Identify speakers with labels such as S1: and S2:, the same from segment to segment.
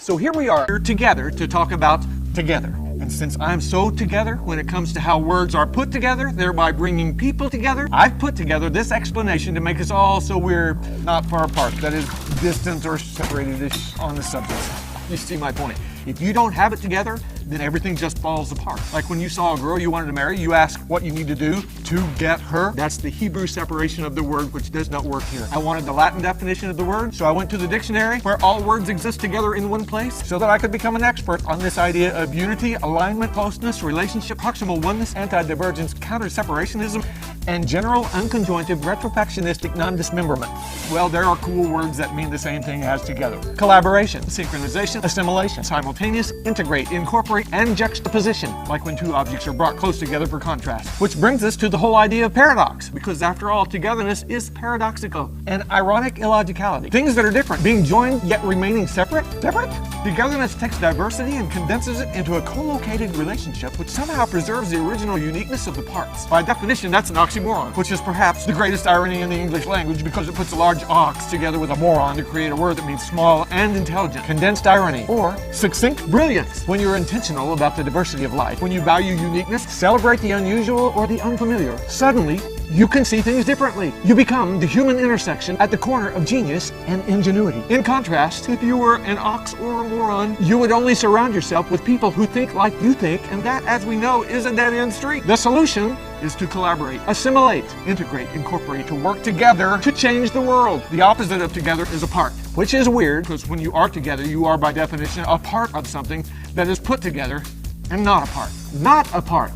S1: So here we are together to talk about together. And since I'm so together when it comes to how words are put together, thereby bringing people together, I've put together this explanation to make us all so we're not far apart, that is, distant or separated-ish on the subject. You see my point. If you don't have it together, then everything just falls apart. Like when you saw a girl you wanted to marry, you ask what you need to do to get her. That's the Hebrew separation of the word, which does not work here. I wanted the Latin definition of the word, so I went to the dictionary where all words exist together in one place so that I could become an expert on this idea of unity, alignment, closeness, relationship, proximal oneness, anti-divergence, counter-separationism, and general unconjointed retrofactionistic non-dismemberment. Well, there are cool words that mean the same thing as together. Collaboration, synchronization, assimilation, simultaneous, integrate, incorporate, and juxtaposition, like when two objects are brought close together for contrast. Which brings us to the whole idea of paradox, because after all, togetherness is paradoxical and ironic illogicality. Things that are different, being joined yet remaining separate? Separate? Togetherness takes diversity and condenses it into a co-located relationship which somehow preserves the original uniqueness of the parts. By definition, that's an oxymoron, which is perhaps the greatest irony in the English language because it puts a large ox together with a moron to create a word that means small and intelligent. Condensed irony, or succinct brilliance. When you're intentional about the diversity of life, when you value uniqueness, celebrate the unusual or the unfamiliar, suddenly you can see things differently. You become the human intersection at the corner of genius and ingenuity. In contrast, if you were an ox or a moron, you would only surround yourself with people who think like you think, and that, as we know, is a dead-end street. The solution is to collaborate, assimilate, integrate, incorporate, to work together to change the world. The opposite of together is apart, which is weird because when you are together, you are by definition a part of something that is put together and not apart. Not apart.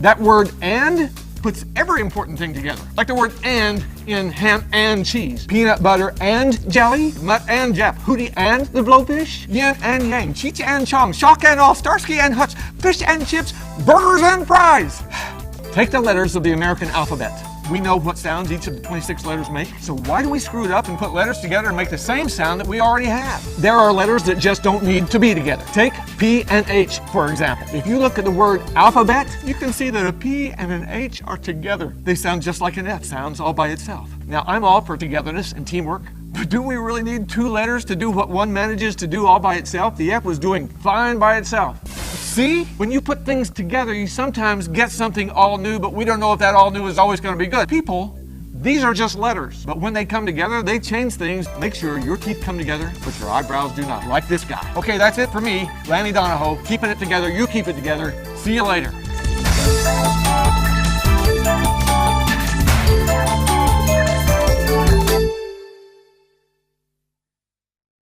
S1: That word "and" puts every important thing together. Like the word "and" in ham and cheese, peanut butter and jelly, mutt and Jap, hootie and the blowfish, yin and yang, cheech and chong, shock and all, Starsky and Hutch, fish and chips, burgers and fries. Take the letters of the American alphabet. We know what sounds each of the 26 letters make, so why do we screw it up and put letters together and make the same sound that we already have? There are letters that just don't need to be together. Take P and H, for example. If you look at the word alphabet, you can see that a P and an H are together. They sound just like an F sounds all by itself. Now, I'm all for togetherness and teamwork, but do we really need two letters to do what one manages to do all by itself? The F was doing fine by itself. See? When you put things together, you sometimes get something all new, but we don't know if that all new is always going to be good. People, these are just letters, but when they come together, they change things. Make sure your teeth come together, but your eyebrows do not, like this guy. Okay, that's it for me, Lanny Donahoe, keeping it together. You keep it together. See you later.